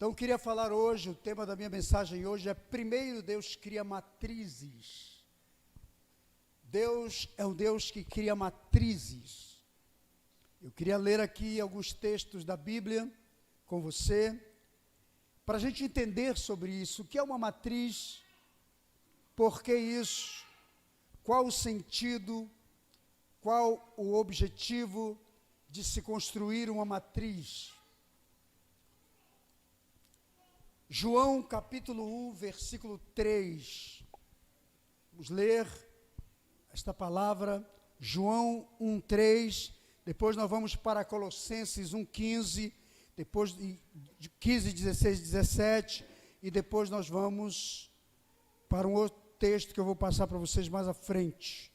Então, eu queria falar hoje, o tema da minha mensagem hoje é: primeiro Deus cria matrizes. Deus é um Deus que cria matrizes. Eu queria ler aqui alguns textos da Bíblia com você, para a gente entender sobre isso. O que é uma matriz? Por que isso? Qual o sentido? Qual o objetivo de se construir uma matriz? João capítulo 1, versículo 3. Vamos ler esta palavra, João 1, 3. Depois nós vamos para Colossenses 1, 15. Depois de 15, 16, 17. E depois nós vamos para um outro texto que eu vou passar para vocês mais à frente.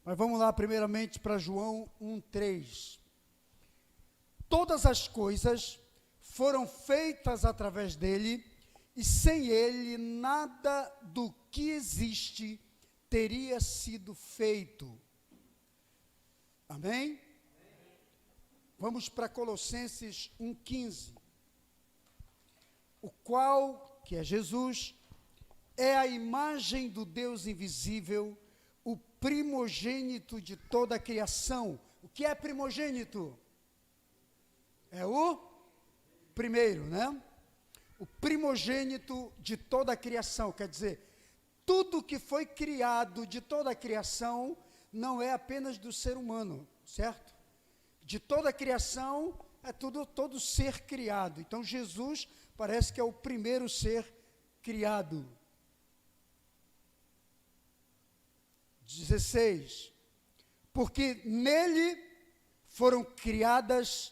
Mas vamos lá primeiramente para João 1, 3. Todas as coisas foram feitas através dele, e sem ele nada do que existe teria sido feito. Amém? Vamos para Colossenses 1,15. O qual, que é Jesus, é a imagem do Deus invisível, o primogênito de toda a criação. O que é primogênito? É o primeiro, né? O primogênito de toda a criação, quer dizer, tudo que foi criado de toda a criação não é apenas do ser humano, certo? De toda a criação é todo ser criado. Então Jesus parece que é o primeiro ser criado. 16. Porque nele foram criadas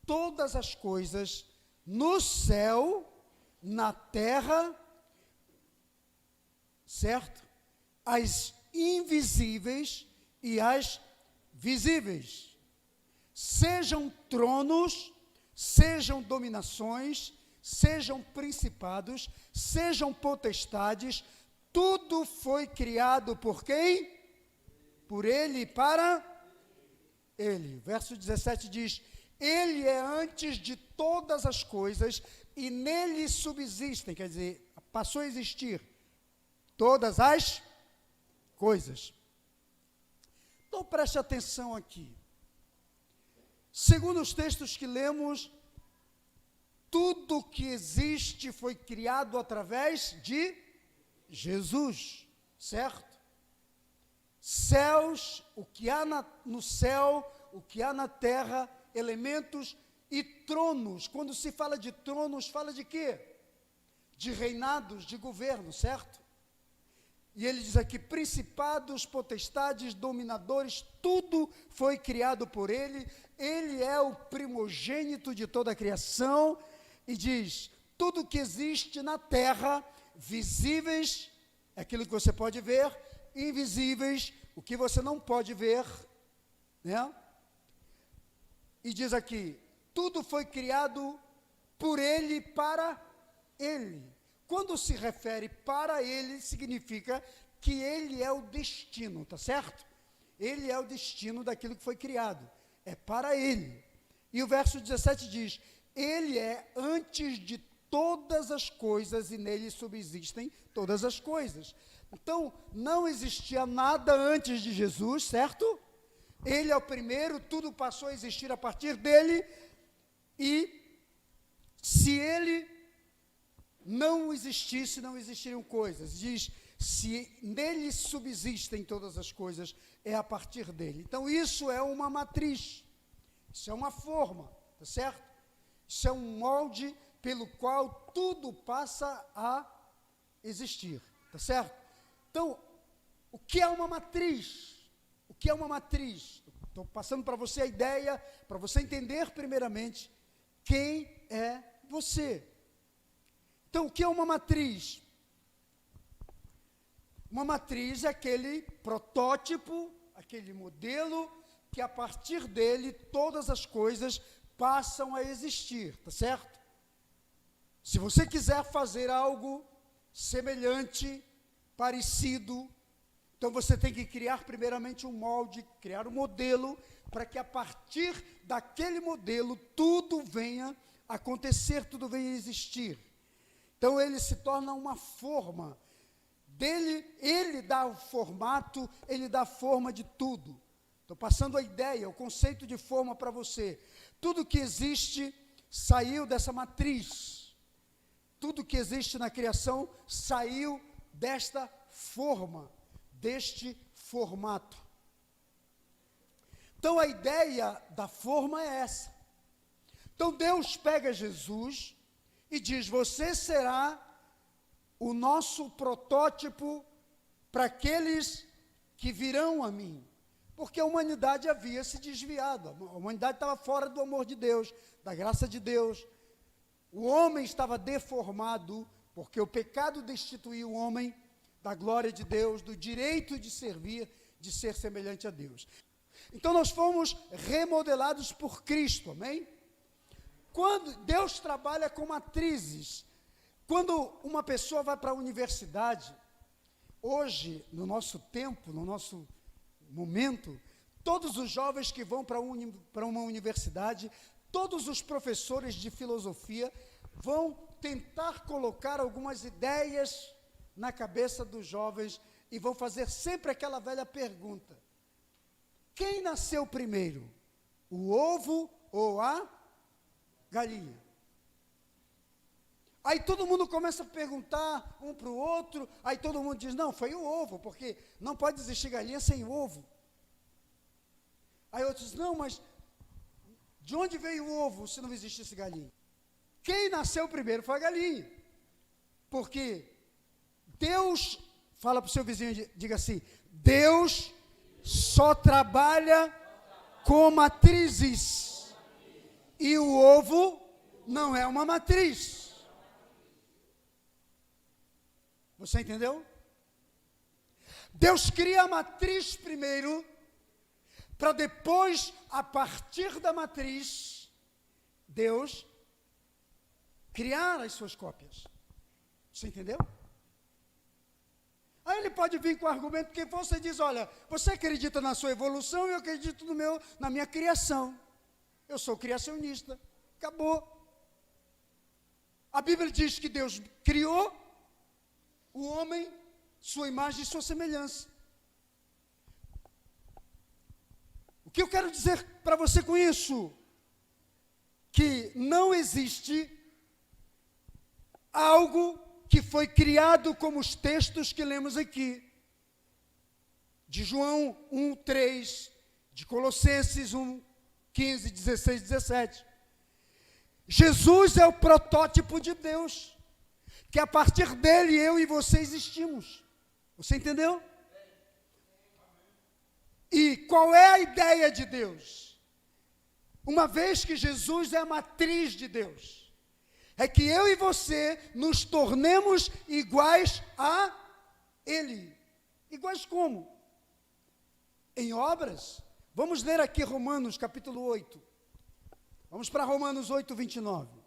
todas as coisas no céu, na terra, certo? As invisíveis e as visíveis. Sejam tronos, sejam dominações, sejam principados, sejam potestades, tudo foi criado por quem? Por ele e para ele. Verso 17 diz: ele é antes de todas as coisas e nele subsistem, quer dizer, passou a existir todas as coisas. Então preste atenção aqui. Segundo os textos que lemos, tudo que existe foi criado através de Jesus, certo? Céus, o que há no céu, o que há na terra, elementos e tronos. Quando se fala de tronos, fala de quê? De reinados, de governo, certo? E ele diz aqui: principados, potestades, dominadores, tudo foi criado por ele. Ele é o primogênito de toda a criação. E diz: tudo que existe na terra, visíveis, é aquilo que você pode ver, invisíveis, o que você não pode ver, né? E diz aqui: tudo foi criado por ele e para ele. Quando se refere para ele, significa que ele é o destino, tá certo? Ele é o destino daquilo que foi criado, é para ele. E o verso 17 diz: ele é antes de todas as coisas e nele subsistem todas as coisas. Então, não existia nada antes de Jesus, certo? Ele é o primeiro, tudo passou a existir a partir dele. E se ele não existisse, não existiriam coisas. Diz: se nele subsistem todas as coisas, é a partir dele. Então isso é uma matriz, isso é uma forma, tá certo? Isso é um molde pelo qual tudo passa a existir, tá certo? Então, o que é uma matriz? O que é uma matriz? Estou passando para você a ideia, para você entender primeiramente quem é você. Então, o que é uma matriz? Uma matriz é aquele protótipo, aquele modelo, que a partir dele todas as coisas passam a existir, tá certo? Se você quiser fazer algo semelhante, parecido, então você tem que criar primeiramente um molde, criar um modelo, para que a partir daquele modelo tudo venha acontecer, tudo vem a existir. Então ele se torna uma forma. Dele, ele dá o formato, ele dá a forma de tudo. Estou passando a ideia, o conceito de forma para você. Tudo que existe saiu dessa matriz. Tudo que existe na criação saiu desta forma, deste formato. Então a ideia da forma é essa. Então Deus pega Jesus e diz: você será o nosso protótipo para aqueles que virão a mim. Porque a humanidade havia se desviado, a humanidade estava fora do amor de Deus, da graça de Deus. O homem estava deformado, porque o pecado destituiu o homem da glória de Deus, do direito de servir, de ser semelhante a Deus. Então nós fomos remodelados por Cristo, amém? Quando Deus trabalha com matrizes, quando uma pessoa vai para a universidade, hoje, no nosso tempo, no nosso momento, todos os jovens que vão para uma universidade, todos os professores de filosofia vão tentar colocar algumas ideias na cabeça dos jovens e vão fazer sempre aquela velha pergunta: quem nasceu primeiro, o ovo ou a galinha? Aí todo mundo começa a perguntar um para o outro, aí todo mundo diz: não, foi o ovo, porque não pode existir galinha sem ovo. Aí outros: não, mas de onde veio o ovo se não existisse galinha? Quem nasceu primeiro foi a galinha, porque Deus, fala para o seu vizinho, diga assim: Deus só trabalha com matrizes, e o ovo não é uma matriz. Você entendeu? Deus cria a matriz primeiro, para depois, a partir da matriz, Deus criar as suas cópias. Você entendeu? Aí ele pode vir com o argumento que você diz: olha, você acredita na sua evolução e eu acredito na minha criação. Eu sou criacionista. Acabou. A Bíblia diz que Deus criou o homem, sua imagem e sua semelhança. O que eu quero dizer para você com isso? Que não existe algo que foi criado como os textos que lemos aqui, de João 1:3, de Colossenses 1:15, 16, 17. Jesus é o protótipo de Deus, que a partir dele eu e você existimos. Você entendeu? E qual é a ideia de Deus? Uma vez que Jesus é a matriz de Deus, é que eu e você nos tornemos iguais a Ele. Iguais como? Em obras. Vamos ler aqui Romanos capítulo 8. Vamos para Romanos 8, 29.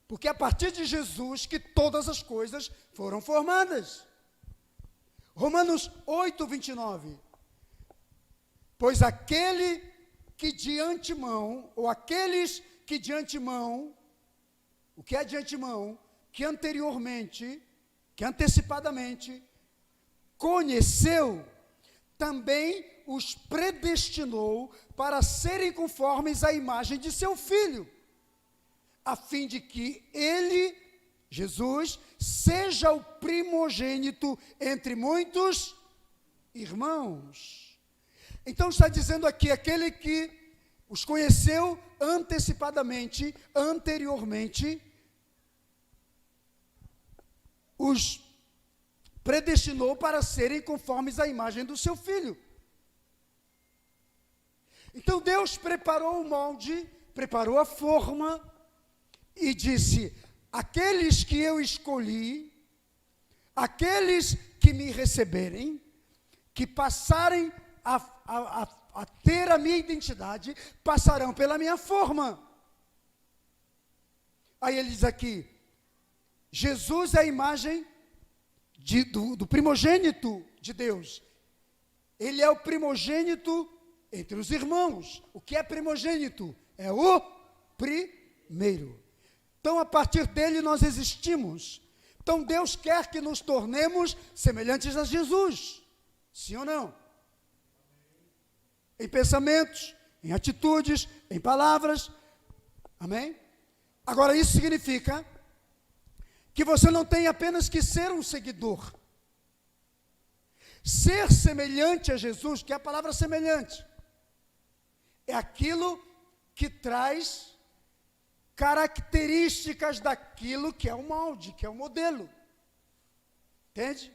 Porque é a partir de Jesus que todas as coisas foram formadas. Romanos 8, 29. Pois aquele que de antemão, ou aqueles que de antemão, o que é de antemão? Que anteriormente, que antecipadamente, conheceu, também os predestinou para serem conformes à imagem de seu Filho, a fim de que ele, Jesus, seja o primogênito entre muitos irmãos. Então está dizendo aqui, aquele que os conheceu antecipadamente, anteriormente, os predestinou para serem conformes à imagem do seu Filho. Então Deus preparou o molde, preparou a forma e disse: aqueles que eu escolhi, aqueles que me receberem, que passarem a ter a minha identidade, passarão pela minha forma. Aí ele diz aqui: Jesus é a imagem do primogênito de Deus. Ele é o primogênito entre os irmãos. O que é primogênito? É o primeiro. primeiro. Então, a partir dele nós existimos. Então, Deus quer que nos tornemos semelhantes a Jesus. Sim ou não? Em pensamentos, em atitudes, em palavras. Amém? Agora, isso significa que você não tem apenas que ser um seguidor. Ser semelhante a Jesus, que é a palavra semelhante, é aquilo que traz características daquilo que é o molde, que é o modelo. Entende?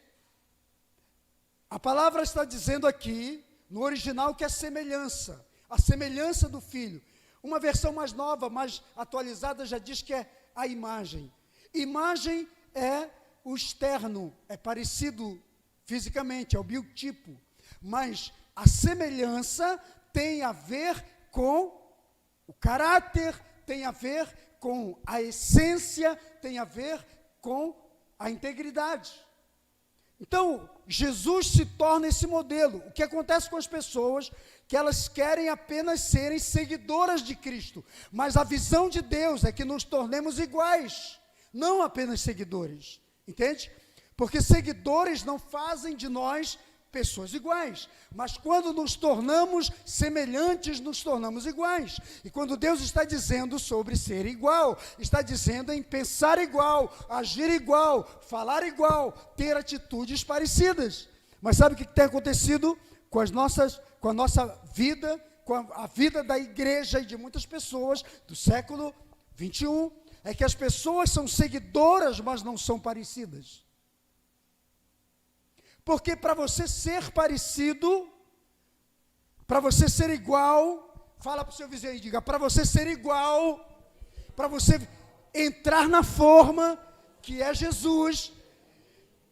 A palavra está dizendo aqui, no original, que é semelhança. A semelhança do Filho. Uma versão mais nova, mais atualizada, já diz que é a imagem. Imagem é o externo, é parecido fisicamente, é o biotipo. Mas a semelhança tem a ver com o caráter, tem a ver com a essência, tem a ver com a integridade. Então, Jesus se torna esse modelo. O que acontece com as pessoas? Que elas querem apenas serem seguidoras de Cristo. Mas a visão de Deus é que nos tornemos iguais, não apenas seguidores. Entende? Porque seguidores não fazem de nós pessoas iguais, mas quando nos tornamos semelhantes, nos tornamos iguais. E quando Deus está dizendo sobre ser igual, está dizendo em pensar igual, agir igual, falar igual, ter atitudes parecidas. Mas sabe o que tem acontecido com a nossa vida, com a vida da igreja e de muitas pessoas do século 21? É que as pessoas são seguidoras, mas não são parecidas. Porque para você ser parecido, para você ser igual, fala para o seu vizinho e diga, para você ser igual, para você entrar na forma que é Jesus,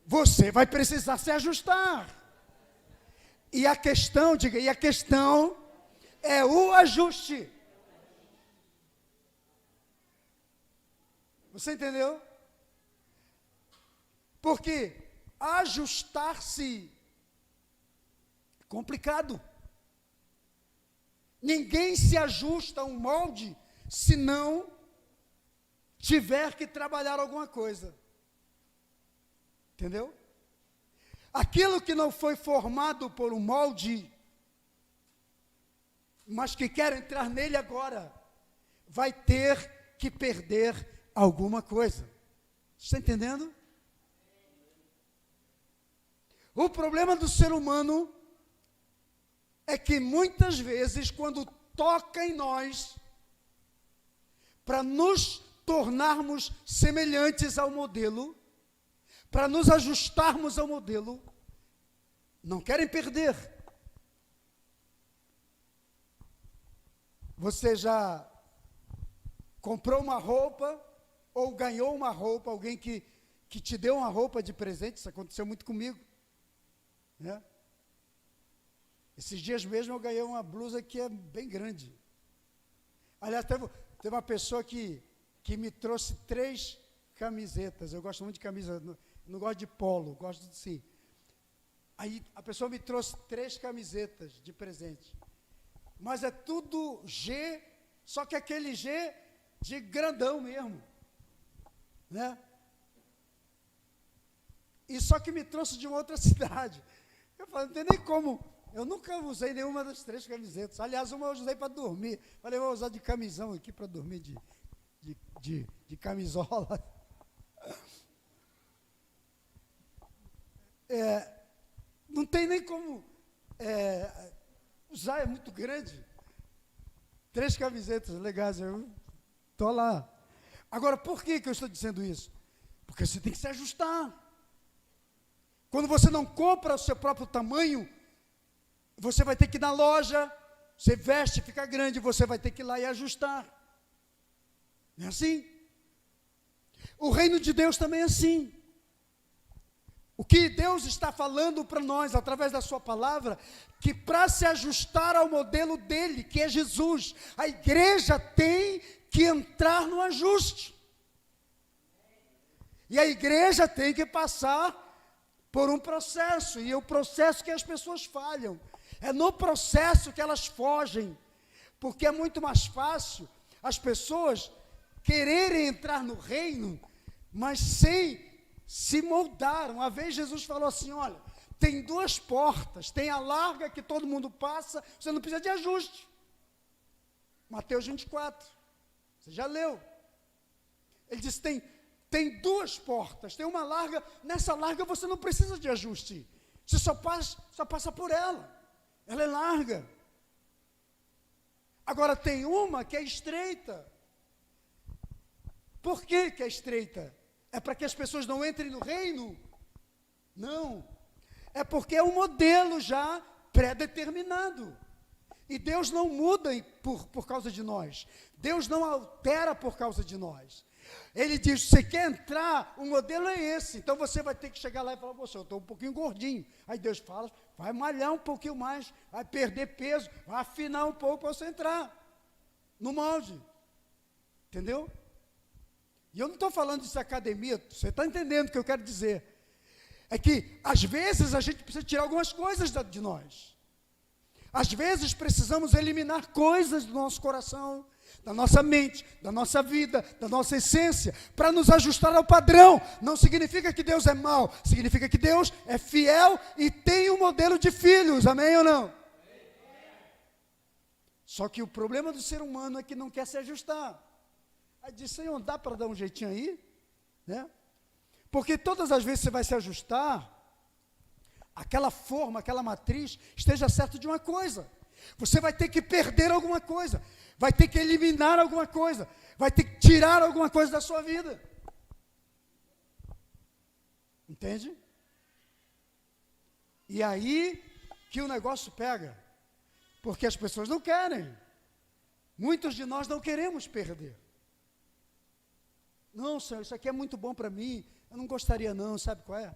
você vai precisar se ajustar. E a questão, diga, e a questão é o ajuste. Você entendeu? Porque ajustar-se é complicado. Ninguém se ajusta a um molde se não tiver que trabalhar alguma coisa. Entendeu? Aquilo que não foi formado por um molde, mas que quer entrar nele agora, vai ter que perder alguma coisa. Está entendendo? O problema do ser humano é que muitas vezes, quando toca em nós, para nos tornarmos semelhantes ao modelo, para nos ajustarmos ao modelo, não querem perder. Você já comprou uma roupa, ou ganhou uma roupa, alguém que te deu uma roupa de presente, isso aconteceu muito comigo. Né? Esses dias mesmo eu ganhei uma blusa que é bem grande. Aliás, teve uma pessoa que me trouxe 3 camisetas. Eu gosto muito de camisa, não gosto de polo, gosto de sim. Aí a pessoa me trouxe 3 camisetas de presente. Mas é tudo G, só que aquele G de grandão mesmo. Né? E só que me trouxe de uma outra cidade. Eu falei, não tem nem como. Eu nunca usei nenhuma das 3 camisetas. Aliás, uma eu usei para dormir. Falei, vou usar de camisão aqui para dormir de camisola. Não tem nem como usar, é muito grande. 3 camisetas legais, eu estou lá. Agora, por que eu estou dizendo isso? Porque você tem que se ajustar. Quando você não compra o seu próprio tamanho, você vai ter que ir na loja, você veste, fica grande, você vai ter que ir lá e ajustar. Não é assim? O reino de Deus também é assim. O que Deus está falando para nós, através da sua palavra, que para se ajustar ao modelo dele, que é Jesus, a igreja tem que entrar no ajuste. E a igreja tem que passar por um processo, e é o processo que as pessoas falham. É no processo que elas fogem, porque é muito mais fácil as pessoas quererem entrar no reino, mas sem se moldar. Uma vez Jesus falou assim, olha, tem duas portas, tem a larga que todo mundo passa, você não precisa de ajuste. Mateus 24, você já leu. Ele disse, tem duas portas, tem uma larga, nessa larga você não precisa de ajuste, você só passa por ela é larga. Agora tem uma que é estreita. Por que é estreita? É para que as pessoas não entrem no reino? Não, é porque é um modelo já pré-determinado, e Deus não muda por causa de nós, Deus não altera por causa de nós. Ele diz, você quer entrar, o modelo é esse, então você vai ter que chegar lá e falar, eu estou um pouquinho gordinho, aí Deus fala, vai malhar um pouquinho mais, vai perder peso, vai afinar um pouco para você entrar no molde, entendeu? E eu não estou falando disso de academia, você está entendendo o que eu quero dizer, é que às vezes a gente precisa tirar algumas coisas de nós, às vezes precisamos eliminar coisas do nosso coração, da nossa mente, da nossa vida, da nossa essência, para nos ajustar ao padrão. Não significa que Deus é mau, significa que Deus é fiel e tem um modelo de filhos, amém ou não? Só que o problema do ser humano é que não quer se ajustar. Aí diz, Senhor, dá para dar um jeitinho aí? Né? Porque todas as vezes você vai se ajustar, aquela forma, aquela matriz, esteja certo de uma coisa, você vai ter que perder alguma coisa, vai ter que eliminar alguma coisa, vai ter que tirar alguma coisa da sua vida. Entende? E aí que o negócio pega, porque as pessoas não querem. Muitos de nós não queremos perder. Não, Senhor, isso aqui é muito bom para mim, eu não gostaria não, sabe qual é?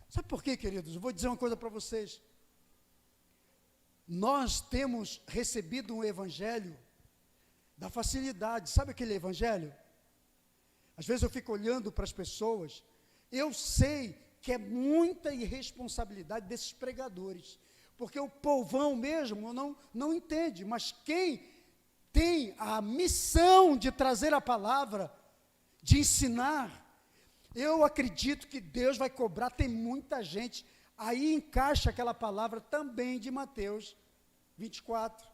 Sabe por quê, queridos? Eu vou dizer uma coisa para vocês. Nós temos recebido um evangelho da facilidade, sabe aquele evangelho? Às vezes eu fico olhando para as pessoas, eu sei que é muita irresponsabilidade desses pregadores, porque o povão mesmo não entende, mas quem tem a missão de trazer a palavra, de ensinar, eu acredito que Deus vai cobrar, tem muita gente, aí encaixa aquela palavra também de Mateus 24,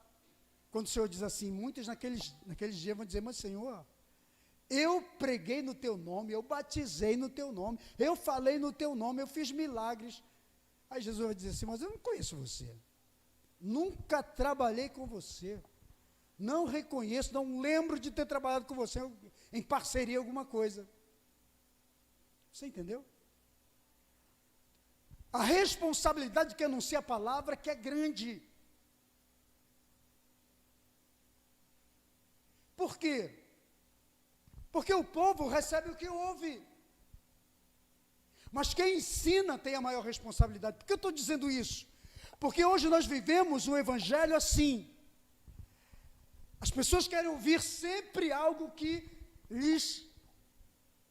quando o Senhor diz assim, muitos naqueles dias vão dizer, mas Senhor, eu preguei no teu nome, eu batizei no teu nome, eu falei no teu nome, eu fiz milagres. Aí Jesus vai dizer assim, mas eu não conheço você, nunca trabalhei com você, não reconheço, não lembro de ter trabalhado com você em parceria alguma coisa. Você entendeu? A responsabilidade que anuncia a palavra que é grande. Por quê? Porque o povo recebe o que ouve. Mas quem ensina tem a maior responsabilidade. Por que eu estou dizendo isso? Porque hoje nós vivemos um evangelho assim. As pessoas querem ouvir sempre algo que lhes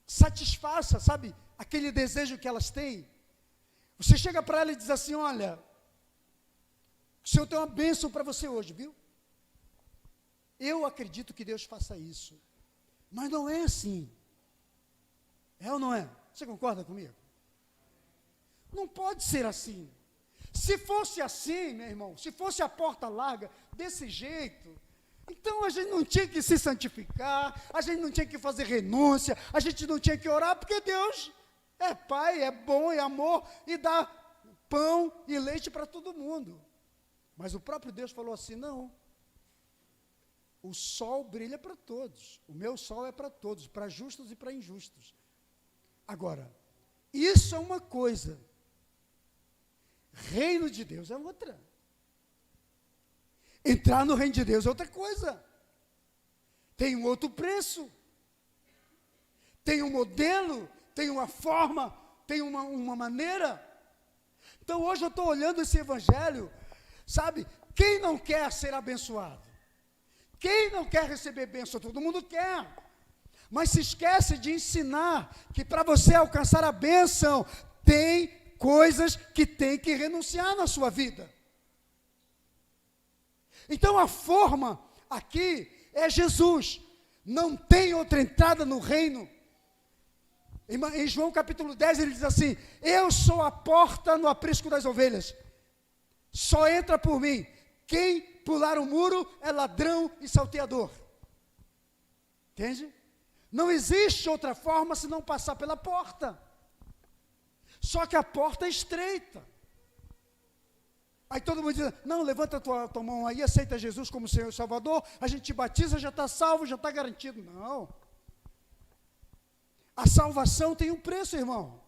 satisfaça, sabe? Aquele desejo que elas têm. Você chega para ela e diz assim, olha, o Senhor tem uma bênção para você hoje, viu? Eu acredito que Deus faça isso. Mas não é assim. É ou não é? Você concorda comigo? Não pode ser assim. Se fosse assim, meu irmão, se fosse a porta larga, desse jeito, então a gente não tinha que se santificar, a gente não tinha que fazer renúncia, a gente não tinha que orar, porque Deus é Pai, é bom, é amor, e dá pão e leite para todo mundo. Mas o próprio Deus falou assim, não, o sol brilha para todos, o meu sol é para todos, para justos e para injustos. Agora, isso é uma coisa, reino de Deus é outra. Entrar no reino de Deus é outra coisa, tem um outro preço, tem um modelo, tem uma forma, tem uma maneira. Então hoje eu estou olhando esse evangelho, sabe, quem não quer ser abençoado? Quem não quer receber bênção? Todo mundo quer, mas se esquece de ensinar que para você alcançar a bênção, tem coisas que tem que renunciar na sua vida. Então a forma aqui é Jesus. Não tem outra entrada no reino. Em João capítulo 10 ele diz assim: eu sou a porta no aprisco das ovelhas. Só entra por mim. Quem pular o muro é ladrão e salteador. Entende? Não existe outra forma senão passar pela porta. Só que a porta é estreita. Aí todo mundo diz: não, levanta a tua mão aí, aceita Jesus como Senhor e Salvador, a gente te batiza, já está salvo, já está garantido. Não. A salvação tem um preço, irmão.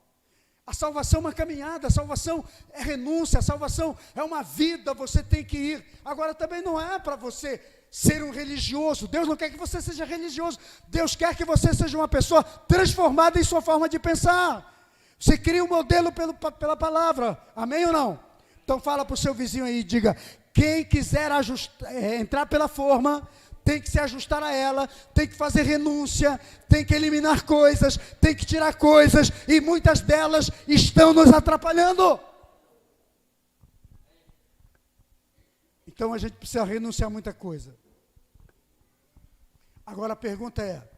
A salvação é uma caminhada, a salvação é renúncia, a salvação é uma vida, você tem que ir. Agora também não é para você ser um religioso. Deus não quer que você seja religioso. Deus quer que você seja uma pessoa transformada em sua forma de pensar. Você cria um modelo pela palavra. Amém ou não? Então fala para o seu vizinho aí e diga: quem quiser entrar pela forma, tem que se ajustar a ela, tem que fazer renúncia, tem que eliminar coisas, tem que tirar coisas, e muitas delas estão nos atrapalhando. Então a gente precisa renunciar a muita coisa. Agora a pergunta é: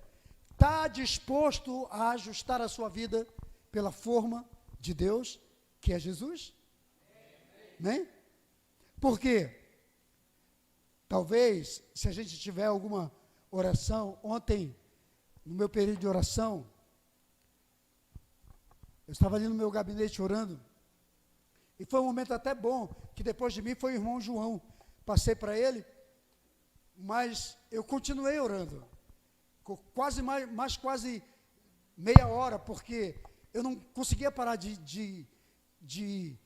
está disposto a ajustar a sua vida pela forma de Deus, que é Jesus? Né? Por quê? Talvez, se a gente tiver alguma oração, ontem, no meu período de oração, eu estava ali no meu gabinete orando, e foi um momento até bom, que depois de mim foi o irmão João. Passei para ele, mas eu continuei orando, quase meia hora, porque eu não conseguia parar de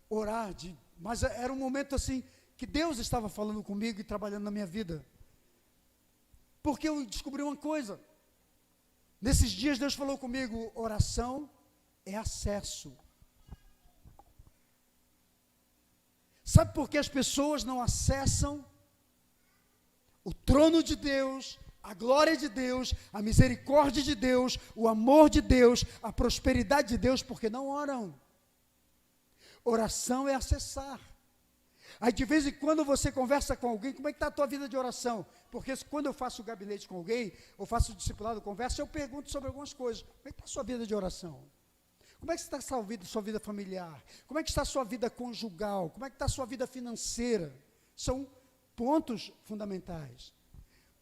orar, mas era um momento assim, que Deus estava falando comigo e trabalhando na minha vida. Porque eu descobri uma coisa. Nesses dias Deus falou comigo: oração é acesso. Sabe por que as pessoas não acessam o trono de Deus, a glória de Deus, a misericórdia de Deus, o amor de Deus, a prosperidade de Deus? Porque não oram. Oração é acessar. Aí de vez em quando você conversa com alguém: como é que está a tua vida de oração? Porque quando eu faço o gabinete com alguém, ou faço o discipulado, conversa, eu pergunto sobre algumas coisas. Como é que está a sua vida de oração? Como é que está a sua vida familiar? Como é que está a sua vida conjugal? Como é que está a sua vida financeira? São pontos fundamentais.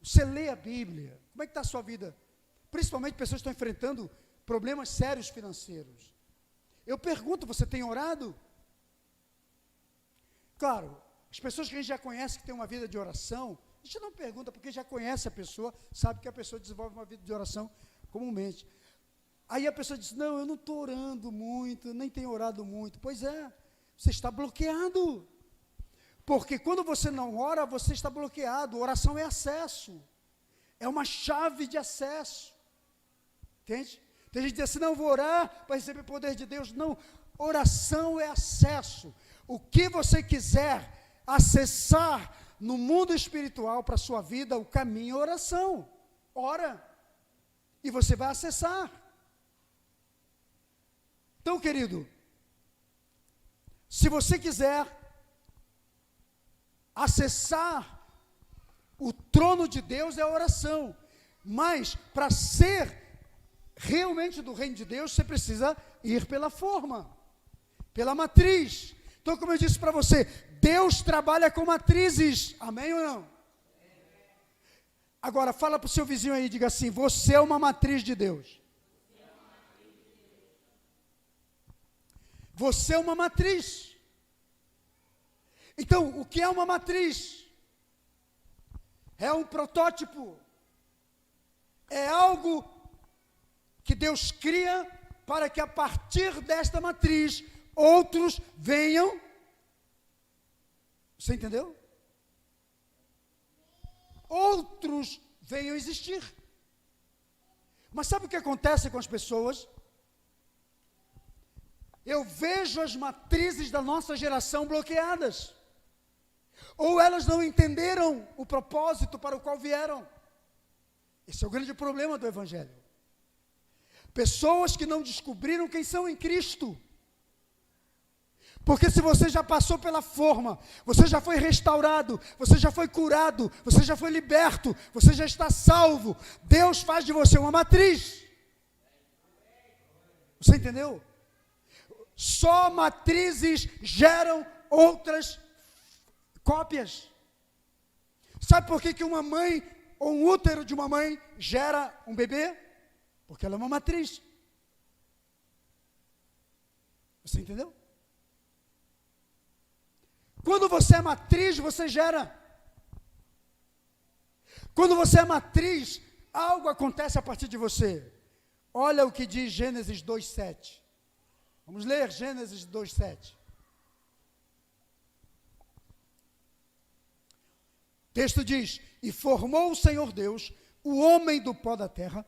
Você lê a Bíblia? Como é que está a sua vida? Principalmente pessoas que estão enfrentando problemas sérios financeiros. Eu pergunto: você tem orado? Claro, as pessoas que a gente já conhece, que tem uma vida de oração, a gente não pergunta, porque já conhece a pessoa, sabe que a pessoa desenvolve uma vida de oração comumente. Aí a pessoa diz: não, eu não estou orando muito, nem tenho orado muito. Pois é, você está bloqueado. Porque quando você não ora, você está bloqueado. Oração é acesso, é uma chave de acesso. Entende? Tem gente que diz assim: não, vou orar para receber o poder de Deus. Não, oração é acesso. O que você quiser acessar no mundo espiritual para a sua vida, o caminho é oração. Ora, e você vai acessar. Então, querido, se você quiser acessar o trono de Deus, é a oração. Mas, para ser realmente do reino de Deus, você precisa ir pela forma, pela matriz. Então, como eu disse para você, Deus trabalha com matrizes. Amém ou não? Agora, fala para o seu vizinho aí e diga assim: você é uma matriz de Deus. Você é uma matriz. Então, o que é uma matriz? É um protótipo. É algo que Deus cria para que a partir desta matriz outros venham. Você entendeu? Outros venham existir. Mas sabe o que acontece com as pessoas? Eu vejo as matrizes da nossa geração bloqueadas. Ou elas não entenderam o propósito para o qual vieram. Esse é o grande problema do Evangelho. Pessoas que não descobriram quem são em Cristo. Porque se você já passou pela forma, você já foi restaurado, você já foi curado, você já foi liberto, você já está salvo, Deus faz de você uma matriz. Você entendeu? Só matrizes geram outras cópias. Sabe por que uma mãe, ou um útero de uma mãe, gera um bebê? Porque ela é uma matriz. Você entendeu? Quando você é matriz, você gera. Quando você é matriz, algo acontece a partir de você. Olha o que diz Gênesis 2:7. Vamos ler Gênesis 2:7. O texto diz: e formou o Senhor Deus o homem do pó da terra,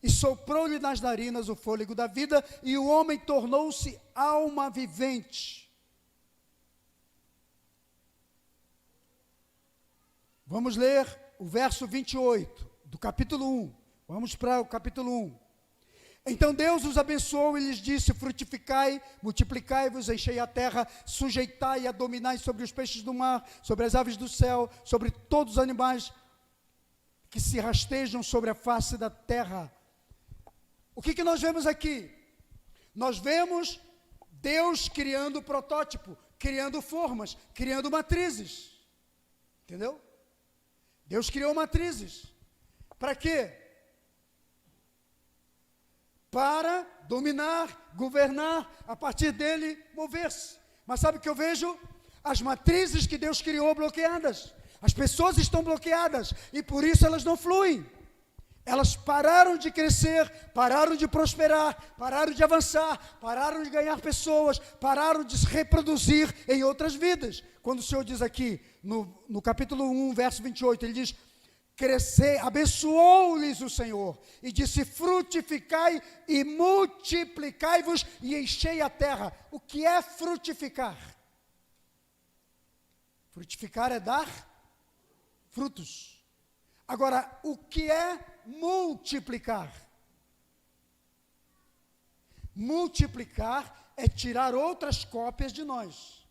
e soprou-lhe nas narinas o fôlego da vida, e o homem tornou-se alma vivente. Vamos ler o verso 28 do capítulo 1. Vamos para o capítulo 1. Então Deus os abençoou e lhes disse: frutificai, multiplicai-vos, enchei a terra, sujeitai e a dominai sobre os peixes do mar, sobre as aves do céu, sobre todos os animais que se rastejam sobre a face da terra. O que nós vemos aqui? Nós vemos Deus criando protótipo, criando formas, criando matrizes. Entendeu? Deus criou matrizes. Para quê? Para dominar, governar, a partir dele mover-se. Mas sabe o que eu vejo? As matrizes que Deus criou bloqueadas. As pessoas estão bloqueadas e por isso elas não fluem. Elas pararam de crescer, pararam de prosperar, pararam de avançar, pararam de ganhar pessoas, pararam de se reproduzir em outras vidas. Quando o Senhor diz aqui, no capítulo 1, verso 28, ele diz: crescer, abençoou-lhes o Senhor, e disse: frutificai e multiplicai-vos e enchei a terra. O que é frutificar? Frutificar é dar frutos. Agora, o que é multiplicar? Multiplicar é tirar outras cópias de nós.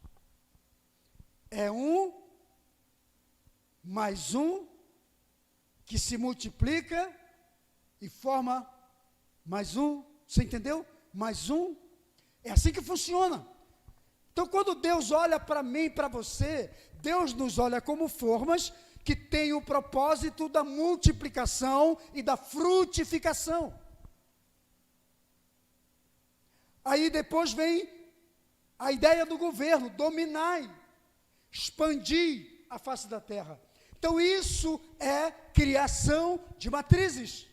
É um mais um que se multiplica e forma mais um. Você entendeu? Mais um. É assim que funciona. Então, quando Deus olha para mim e para você, Deus nos olha como formas que têm o propósito da multiplicação e da frutificação. Aí depois vem a ideia do governo: dominai, expandir a face da terra. Então isso é criação de matrizes.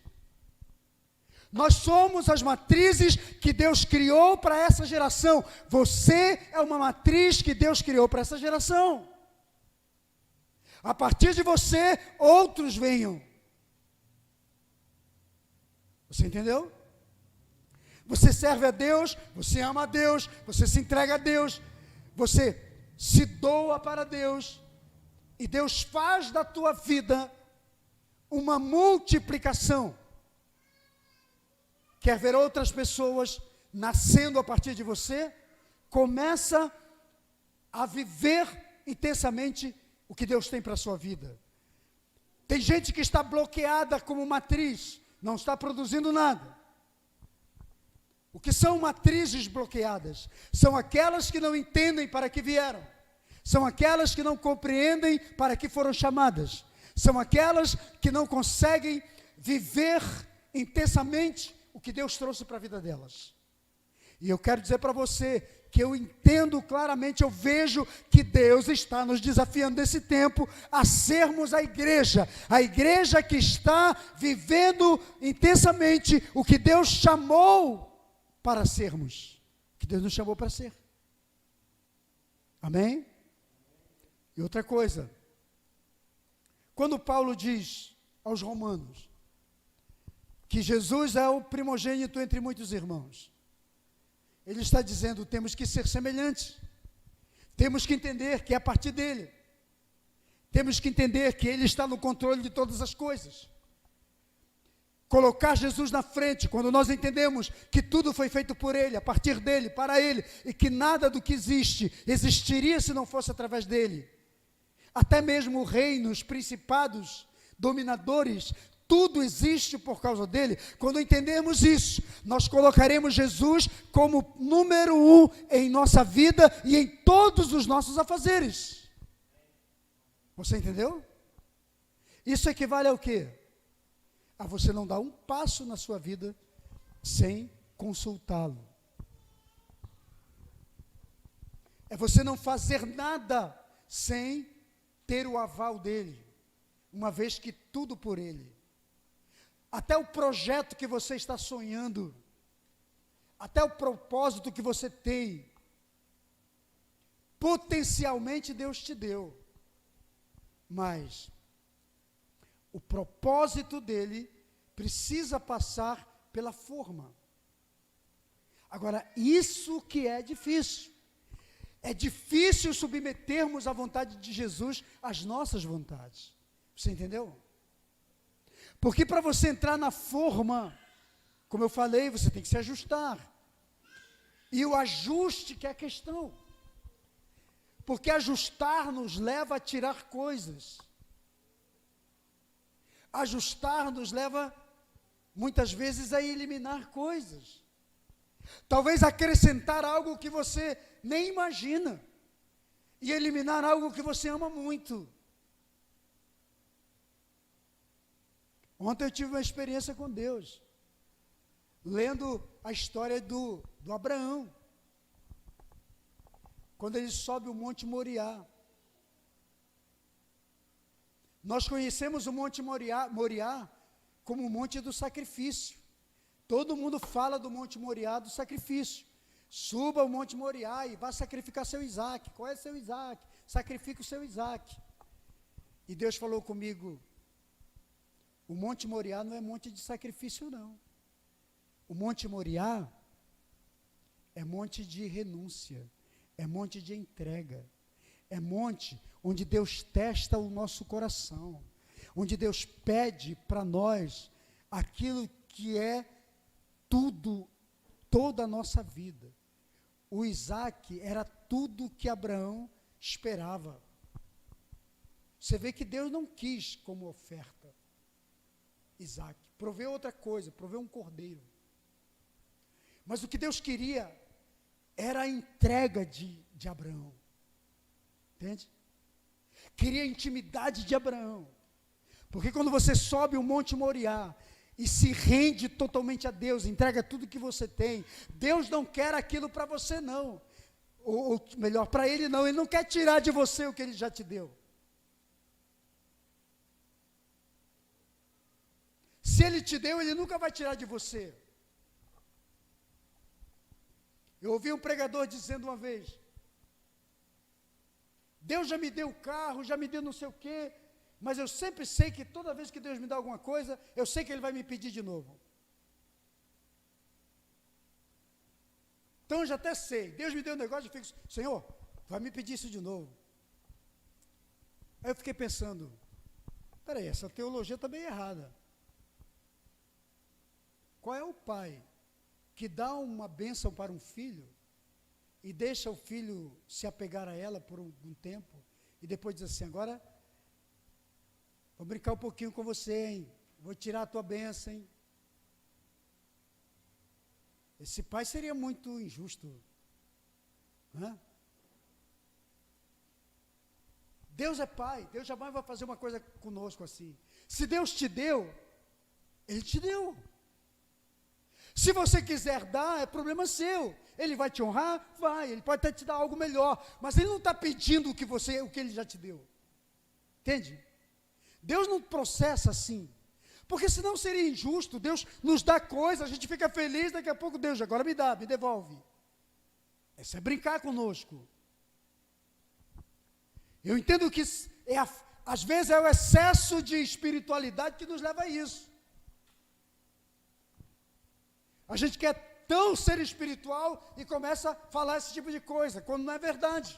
Nós somos as matrizes que Deus criou para essa geração. Você é uma matriz que Deus criou para essa geração. A partir de você, outros venham. Você entendeu? Você serve a Deus, você ama a Deus, você se entrega a Deus, você se doa para Deus, e Deus faz da tua vida uma multiplicação. Quer ver outras pessoas nascendo a partir de você? Começa a viver intensamente o que Deus tem para a sua vida. Tem gente que está bloqueada como matriz, não está produzindo nada. O que são matrizes bloqueadas? São aquelas que não entendem para que vieram. São aquelas que não compreendem para que foram chamadas. São aquelas que não conseguem viver intensamente o que Deus trouxe para a vida delas. E eu quero dizer para você que eu entendo claramente, eu vejo que Deus está nos desafiando nesse tempo a sermos a igreja que está vivendo intensamente o que Deus chamou para sermos, o que Deus nos chamou para ser. Amém? E outra coisa, quando Paulo diz aos romanos que Jesus é o primogênito entre muitos irmãos, ele está dizendo: temos que ser semelhantes, temos que entender que é a partir dele, temos que entender que ele está no controle de todas as coisas. colocar Jesus na frente, quando nós entendemos que tudo foi feito por Ele, a partir dEle, para Ele, e que nada do que existe, existiria se não fosse através dEle. Até mesmo reinos, principados, dominadores, tudo existe por causa dEle. Quando entendemos isso, nós colocaremos Jesus como número 1 em nossa vida e em todos os nossos afazeres. Você entendeu? Isso equivale ao quê? A você não dar um passo na sua vida sem consultá-lo. É você não fazer nada sem ter o aval dele, uma vez que tudo por ele. Até o projeto que você está sonhando, até o propósito que você tem, potencialmente Deus te deu, mas o propósito dele precisa passar pela forma. Agora, isso que é difícil. É difícil submetermos a vontade de Jesus às nossas vontades. Você entendeu? Porque para você entrar na forma, como eu falei, você tem que se ajustar. E o ajuste que é a questão. Porque ajustar nos leva a tirar coisas. Ajustar nos leva, muitas vezes, a eliminar coisas. Talvez acrescentar algo que você nem imagina. E eliminar algo que você ama muito. Ontem eu tive uma experiência com Deus. Lendo a história do Abraão. Quando ele sobe o Monte Moriá. Nós conhecemos o Monte Moriá como o Monte do Sacrifício. Todo mundo fala do Monte Moriá, do sacrifício. Suba ao Monte Moriá e vá sacrificar seu Isaac. Qual é seu Isaac? Sacrifica o seu Isaac. E Deus falou comigo, o Monte Moriá não é monte de sacrifício, não. O Monte Moriá é monte de renúncia, é monte de entrega, é monte onde Deus testa o nosso coração, onde Deus pede para nós aquilo que é tudo, toda a nossa vida. O Isaac era tudo que Abraão esperava. Você vê que Deus não quis como oferta Isaac, proveu outra coisa, proveu um cordeiro. Mas o que Deus queria era a entrega de Abraão. Entende? Queria a intimidade de Abraão. Porque quando você sobe o Monte Moriá e se rende totalmente a Deus, entrega tudo que você tem, Deus não quer aquilo para você não. Ou melhor, para Ele não. Ele não quer tirar de você o que Ele já te deu. Se Ele te deu, Ele nunca vai tirar de você. Eu ouvi um pregador dizendo uma vez, Deus já me deu o carro, já me deu não sei o quê, mas eu sempre sei que toda vez que Deus me dá alguma coisa, eu sei que Ele vai me pedir de novo. Então eu já até sei, Deus me deu um negócio, eu fico, Senhor, vai me pedir isso de novo. Aí eu fiquei pensando, peraí, essa teologia está bem errada. Qual é o pai que dá uma bênção para um filho e deixa o filho se apegar a ela por um tempo e depois diz assim, agora vou brincar um pouquinho com você, hein? Vou tirar a tua bênção, hein? Esse pai seria muito injusto, né? Deus é pai, Deus jamais vai fazer uma coisa conosco assim. Se Deus te deu, Ele te deu. Se você quiser dar, é problema seu. Ele vai te honrar? Vai. Ele pode até te dar algo melhor, mas Ele não está pedindo o que Ele já te deu. Entende? Deus não processa assim, porque senão seria injusto. Deus nos dá coisa, a gente fica feliz, daqui a pouco Deus, agora me dá, me devolve. Isso é brincar conosco. Eu entendo que às vezes é o excesso de espiritualidade que nos leva a isso. A gente quer tão ser espiritual e começa a falar esse tipo de coisa, quando não é verdade.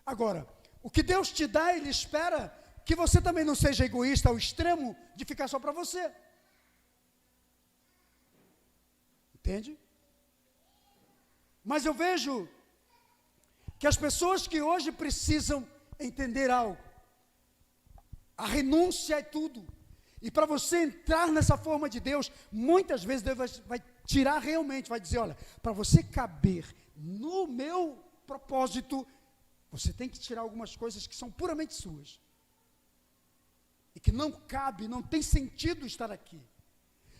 Agora, o que Deus te dá, Ele espera que você também não seja egoísta ao extremo de ficar só para você. Entende? Mas eu vejo que as pessoas que hoje precisam entender algo, a renúncia é tudo. E para você entrar nessa forma de Deus, muitas vezes Deus vai tirar realmente, vai dizer, olha, para você caber no meu propósito, você tem que tirar algumas coisas que são puramente suas. E que não cabe, não tem sentido estar aqui.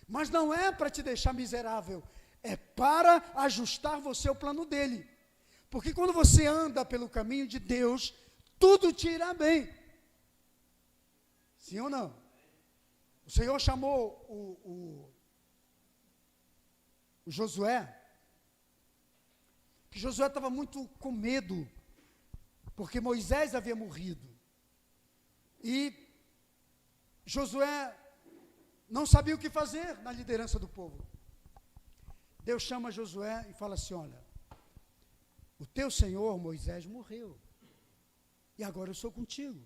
Mas não é para te deixar miserável, é para ajustar você ao plano dele. Porque quando você anda pelo caminho de Deus, tudo te irá bem. Sim ou não? O Senhor chamou o Josué, que Josué estava muito com medo, porque Moisés havia morrido. E Josué não sabia o que fazer na liderança do povo. Deus chama Josué e fala assim, olha, o teu senhor Moisés morreu, e agora eu sou contigo.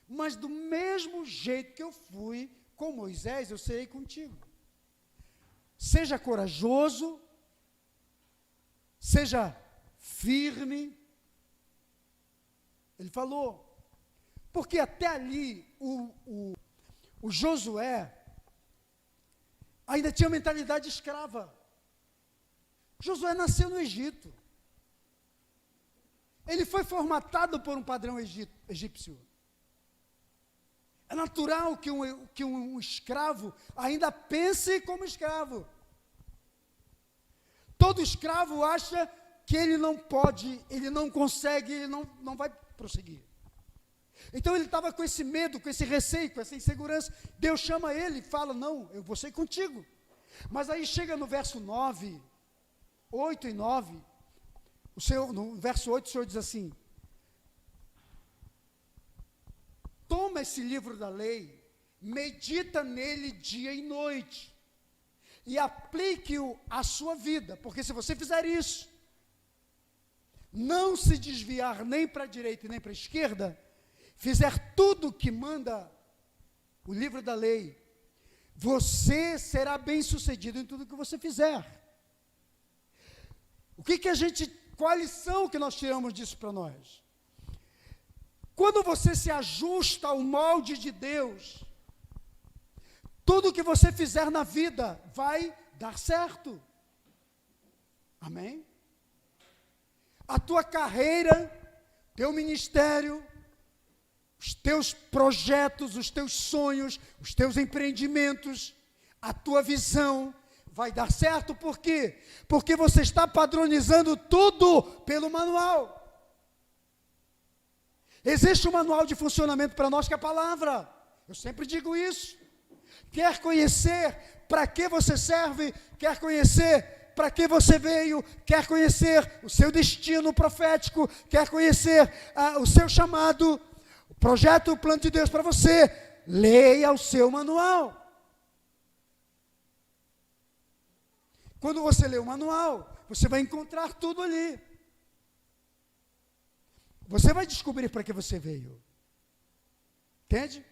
Mas do mesmo jeito que eu fui com Moisés, eu serei contigo. Seja corajoso, seja firme. Ele falou, porque até ali o Josué ainda tinha mentalidade escrava. Josué nasceu no Egito. Ele foi formatado por um padrão egípcio. É natural que um escravo ainda pense como escravo. Todo escravo acha que ele não pode, ele não consegue, ele não vai prosseguir. Então ele estava com esse medo, com esse receio, com essa insegurança. Deus chama ele e fala, não, eu vou ser contigo. Mas aí chega no verso 9, 8 e 9, no verso 8 o Senhor diz assim, toma esse livro da lei, medita nele dia e noite, e aplique-o à sua vida, porque se você fizer isso, não se desviar nem para a direita e nem para a esquerda, fizer tudo o que manda o livro da lei, você será bem sucedido em tudo que você fizer. Qual a lição que nós tiramos disso para nós? Quando você se ajusta ao molde de Deus, tudo que você fizer na vida vai dar certo. Amém? A tua carreira, teu ministério, os teus projetos, os teus sonhos, os teus empreendimentos, a tua visão vai dar certo. Por quê? Porque você está padronizando tudo pelo manual. Existe um manual de funcionamento para nós que é a palavra. Eu sempre digo isso. Quer conhecer para que você serve, quer conhecer para que você veio, quer conhecer o seu destino profético, quer conhecer o seu chamado, o projeto, o plano de Deus para você, leia o seu manual. Quando você lê o manual, você vai encontrar tudo ali. Você vai descobrir para que você veio. Entende?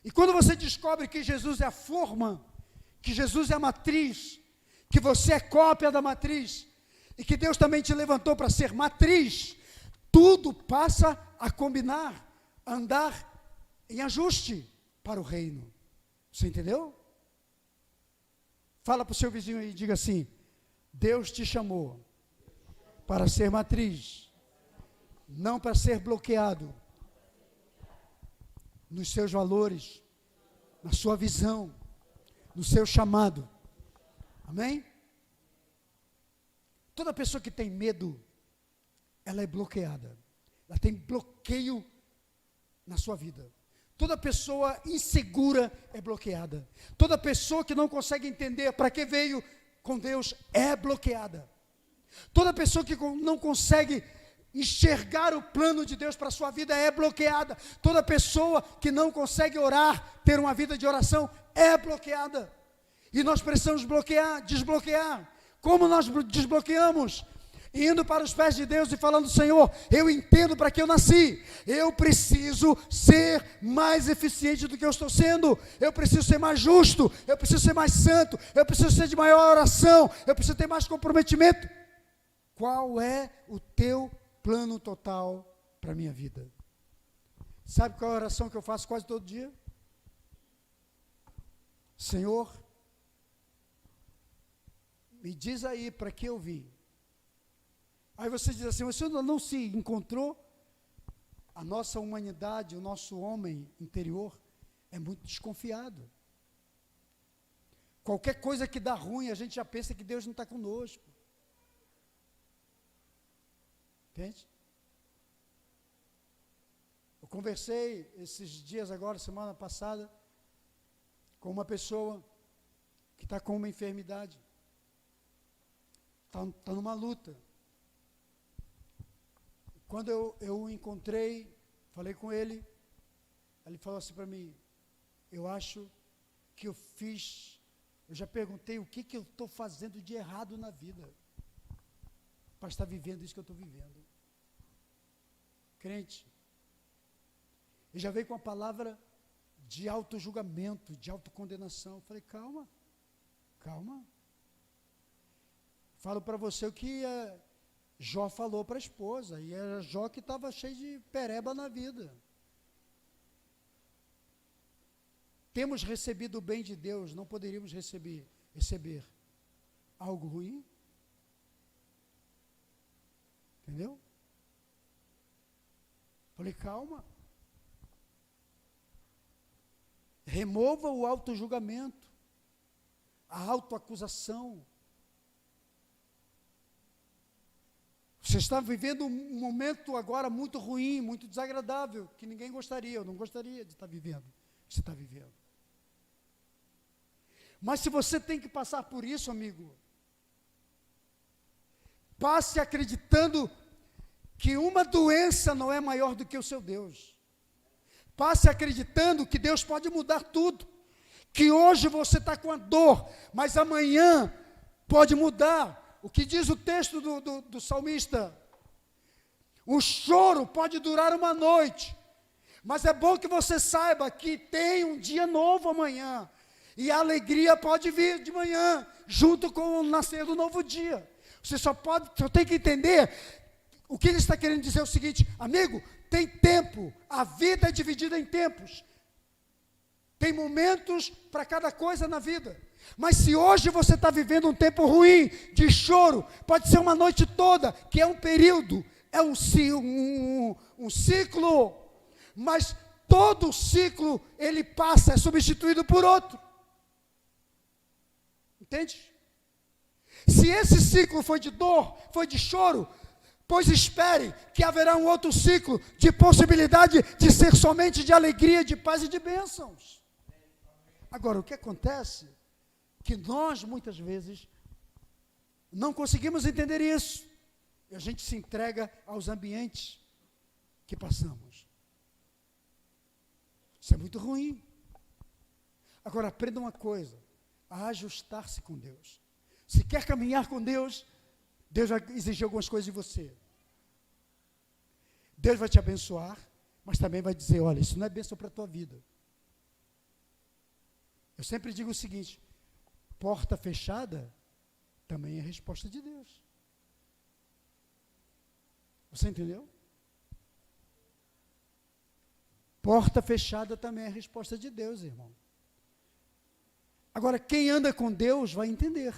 E quando você descobre que Jesus é a forma, que Jesus é a matriz, que você é cópia da matriz, e que Deus também te levantou para ser matriz, tudo passa a combinar, a andar em ajuste para o reino. Você entendeu? Fala para o seu vizinho aí e diga assim, Deus te chamou para ser matriz, não para ser bloqueado nos seus valores, na sua visão, no seu chamado. Amém? Toda pessoa que tem medo, ela é bloqueada. Ela tem bloqueio na sua vida. Toda pessoa insegura é bloqueada. Toda pessoa que não consegue entender para que veio com Deus é bloqueada. Toda pessoa que não consegue enxergar o plano de Deus para a sua vida é bloqueada. Toda pessoa que não consegue orar, ter uma vida de oração, é bloqueada. E nós precisamos desbloquear. Como nós desbloqueamos? indo para os pés de Deus e falando: Senhor, eu entendo para que eu nasci, eu preciso ser mais eficiente do que eu estou sendo, eu preciso ser mais justo, eu preciso ser mais santo, eu preciso ser de maior oração, eu preciso ter mais comprometimento. Qual é o teu plano total para a minha vida? Sabe qual é a oração que eu faço quase todo dia? Senhor, me diz aí para que eu vim. Aí você diz assim: você não se encontrou? A nossa humanidade, o nosso homem interior é muito desconfiado. Qualquer coisa que dá ruim, a gente já pensa que Deus não está conosco. Entende? Eu conversei esses dias agora, semana passada, com uma pessoa que está com uma enfermidade. Está numa luta. Quando eu o encontrei, falei com ele, ele falou assim para mim: eu acho que eu já perguntei o que eu estou fazendo de errado na vida, para estar vivendo isso que eu estou vivendo. Crente, e já veio com a palavra de auto-julgamento, de autocondenação. Eu falei: calma, calma. Falo para você o que Jó falou para a esposa, e era Jó que estava cheio de pereba na vida. Temos recebido o bem de Deus, não poderíamos receber algo ruim? Entendeu? Falei: calma. Remova o auto-julgamento, a autoacusação. Você está vivendo um momento agora muito ruim, muito desagradável, que ninguém gostaria, eu não gostaria de estar vivendo o que você está vivendo. Mas se você tem que passar por isso, amigo, passe acreditando que uma doença não é maior do que o seu Deus. Passe acreditando que Deus pode mudar tudo, que hoje você está com a dor, mas amanhã pode mudar. O que diz o texto do salmista? O choro pode durar uma noite, mas é bom que você saiba que tem um dia novo amanhã, e a alegria pode vir de manhã, junto com o nascer do novo dia. Você só tem que entender, o que ele está querendo dizer é o seguinte: amigo, tem tempo, a vida é dividida em tempos, tem momentos para cada coisa na vida. Mas se hoje você está vivendo um tempo ruim, de choro, pode ser uma noite toda, que é um período, é um ciclo, mas todo ciclo ele passa, é substituído por outro. Entende? Se esse ciclo foi de dor, foi de choro, pois espere que haverá um outro ciclo de possibilidade de ser somente de alegria, de paz e de bênçãos. Agora, o que acontece? Que nós, muitas vezes, não conseguimos entender isso. E a gente se entrega aos ambientes que passamos. Isso é muito ruim. Agora, aprenda uma coisa: a ajustar-se com Deus. Se quer caminhar com Deus, Deus vai exigir algumas coisas de você. Deus vai te abençoar, mas também vai dizer: olha, isso não é bênção para a tua vida. Eu sempre digo o seguinte: porta fechada também é resposta de Deus. Você entendeu? Porta fechada também é resposta de Deus, irmão. Agora, quem anda com Deus vai entender.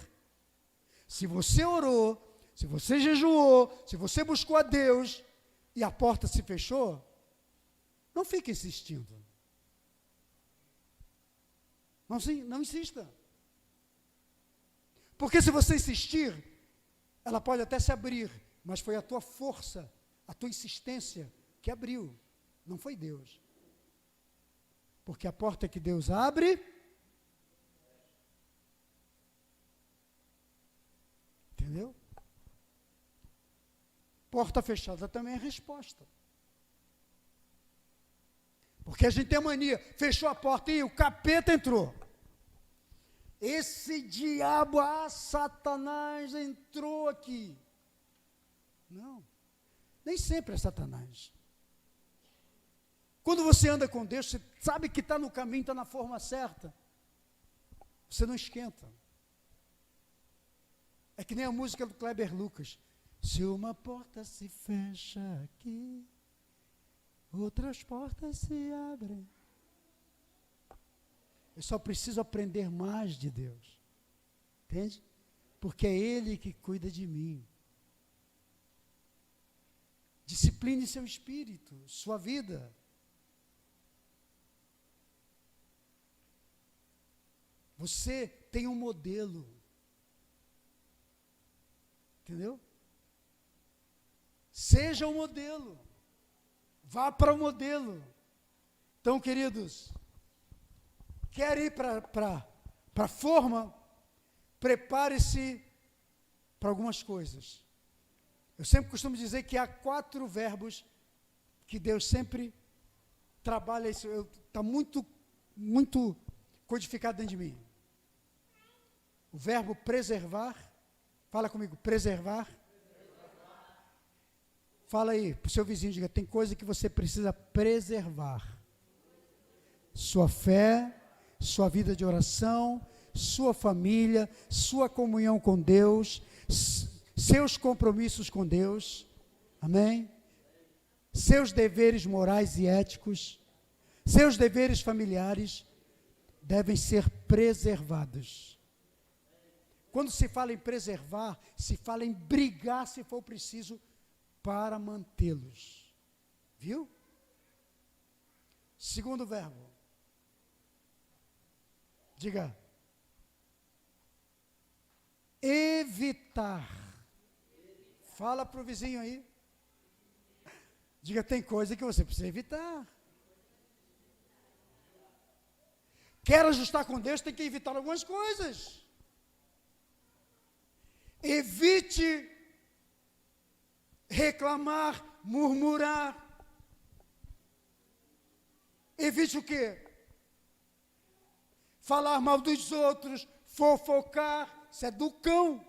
Se você orou, se você jejuou, se você buscou a Deus e a porta se fechou, não fique insistindo. Não insista. Porque se você insistir, ela pode até se abrir, mas foi a tua força, a tua insistência que abriu, não foi Deus. Porque a porta que Deus abre, entendeu? Porta fechada também é resposta. Porque a gente tem a mania, fechou a porta e o capeta entrou. Esse diabo, Satanás entrou aqui. Não. Nem sempre é Satanás. Quando você anda com Deus, você sabe que está no caminho, está na forma certa. Você não esquenta. É que nem a música do Kleber Lucas. Se uma porta se fecha aqui, outras portas se abrem. Eu só preciso aprender mais de Deus. Entende? Porque é Ele que cuida de mim. Discipline seu espírito, sua vida. Você tem um modelo. Entendeu? Seja o modelo. Vá para o modelo. Então, queridos, quer ir para a forma? Prepare-se para algumas coisas. Eu sempre costumo dizer que há 4 verbos que Deus sempre trabalha. Isso está muito codificado dentro de mim. O verbo preservar. Fala comigo, preservar. Fala aí para o seu vizinho, diga, tem coisa que você precisa preservar. Sua fé, sua vida de oração, sua família, sua comunhão com Deus, seus compromissos com Deus, amém? Seus deveres morais e éticos, seus deveres familiares devem ser preservados. Quando se fala em preservar, se fala em brigar, se for preciso, para mantê-los. Viu? Segundo verbo. Diga. Evitar. Fala para o vizinho aí. Diga, tem coisa que você precisa evitar. Quer ajustar com Deus, tem que evitar algumas coisas. Evite reclamar, murmurar. Evite o quê? Falar mal dos outros, fofocar, isso é do cão.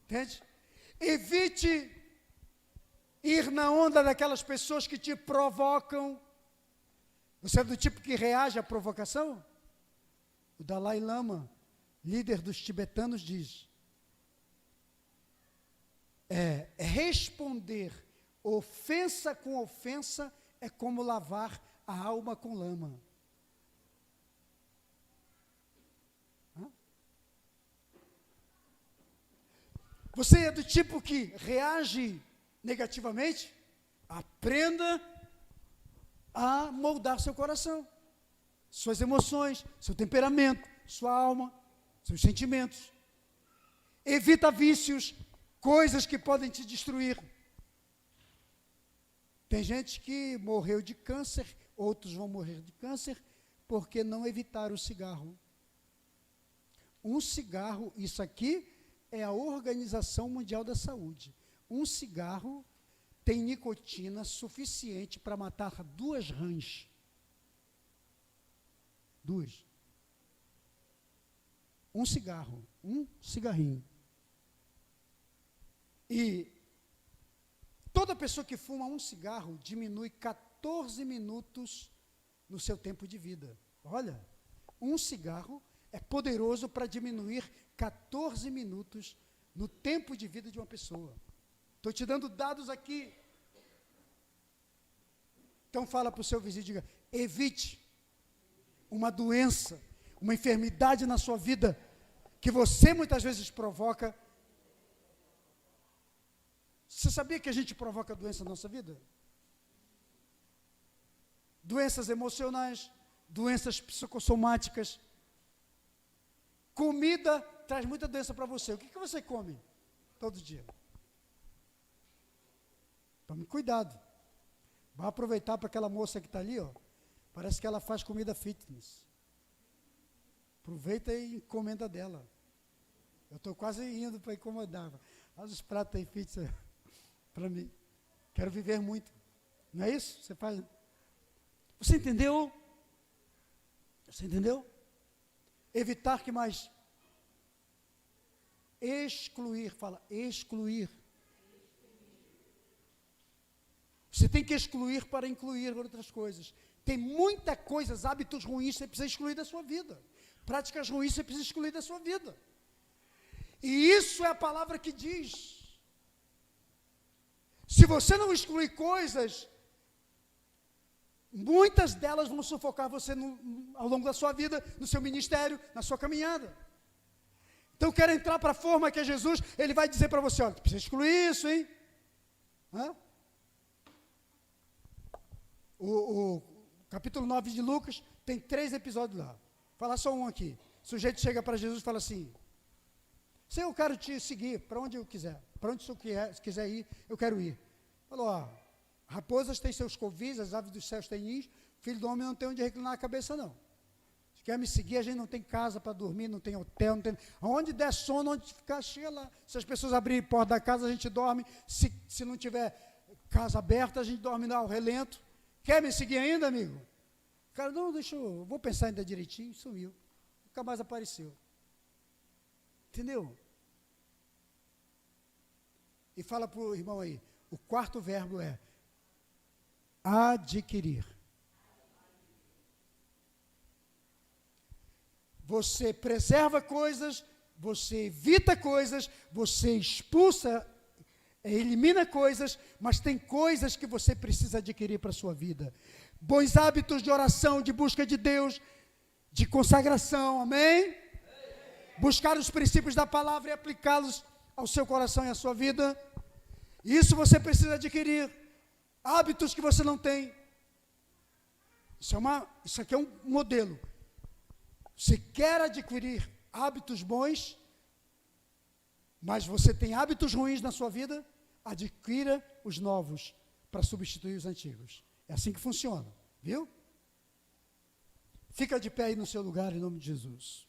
Entende? Evite ir na onda daquelas pessoas que te provocam. Você é do tipo que reage à provocação? O Dalai Lama, líder dos tibetanos, diz: responder ofensa com ofensa é como lavar a alma com lama. Você é do tipo que reage negativamente? Aprenda a moldar seu coração, suas emoções, seu temperamento, sua alma, seus sentimentos. Evita vícios, coisas que podem te destruir. Tem gente que morreu de câncer, outros vão morrer de câncer, porque não evitaram o cigarro. Um cigarro, isso aqui é a Organização Mundial da Saúde. Um cigarro tem nicotina suficiente para matar 2 rãs. 2. Um cigarro, um cigarrinho. E toda pessoa que fuma um cigarro diminui 14 minutos no seu tempo de vida. Olha, um cigarro é poderoso para diminuir 14 minutos no tempo de vida de uma pessoa. Estou te dando dados aqui. Então fala para o seu vizinho, diga, evite uma doença, uma enfermidade na sua vida, que você muitas vezes provoca. Você sabia que a gente provoca doença na nossa vida? Doenças emocionais, doenças psicossomáticas. Comida traz muita doença para você. O que você come todo dia? Tome cuidado. Vai aproveitar para aquela moça que está ali, ó. Parece que ela faz comida fitness. Aproveita e encomenda dela. Eu estou quase indo para incomodar. Faz os pratos aí fitness para mim. Quero viver muito. Não é isso? Você faz. Você entendeu? Você entendeu? Evitar que mais? excluir. Fala, excluir. Você tem que excluir para incluir outras coisas. Tem muitas coisas, hábitos ruins que você precisa excluir da sua vida. Práticas ruins você precisa excluir da sua vida. E isso é a palavra que diz. Se você não excluir coisas, muitas delas vão sufocar você ao longo da sua vida, no seu ministério, na sua caminhada. Então, quero entrar para a forma que é Jesus, ele vai dizer para você, olha, você precisa excluir isso, hein? O capítulo 9 de Lucas tem 3 episódios lá. Vou falar só um aqui. O sujeito chega para Jesus e fala assim, Senhor, eu quero te seguir para onde eu quiser. Para onde o Senhor quiser ir, eu quero ir. Falou, ó, raposas têm seus covis, as aves dos céus têm ninhos, filho do homem não tem onde reclinar a cabeça, não. Se quer me seguir, a gente não tem casa para dormir, não tem hotel, não tem... Onde der sono, onde ficar, chega lá. Se as pessoas abrirem a porta da casa, a gente dorme. Se não tiver casa aberta, a gente dorme ao relento. Quer me seguir ainda, amigo? O cara, não, deixa eu, vou pensar ainda direitinho, sumiu. Nunca mais apareceu. Entendeu? E fala para o irmão aí, o quarto verbo é adquirir. Você preserva coisas, você evita coisas, você expulsa, elimina coisas, mas tem coisas que você precisa adquirir para a sua vida. Bons hábitos de oração, de busca de Deus, de consagração, amém? Buscar os princípios da palavra e aplicá-los ao seu coração e à sua vida. Isso você precisa adquirir. Hábitos que você não tem. Isso aqui é um modelo. Você quer adquirir hábitos bons, mas você tem hábitos ruins na sua vida, adquira os novos para substituir os antigos. É assim que funciona, viu? Fica de pé aí no seu lugar em nome de Jesus.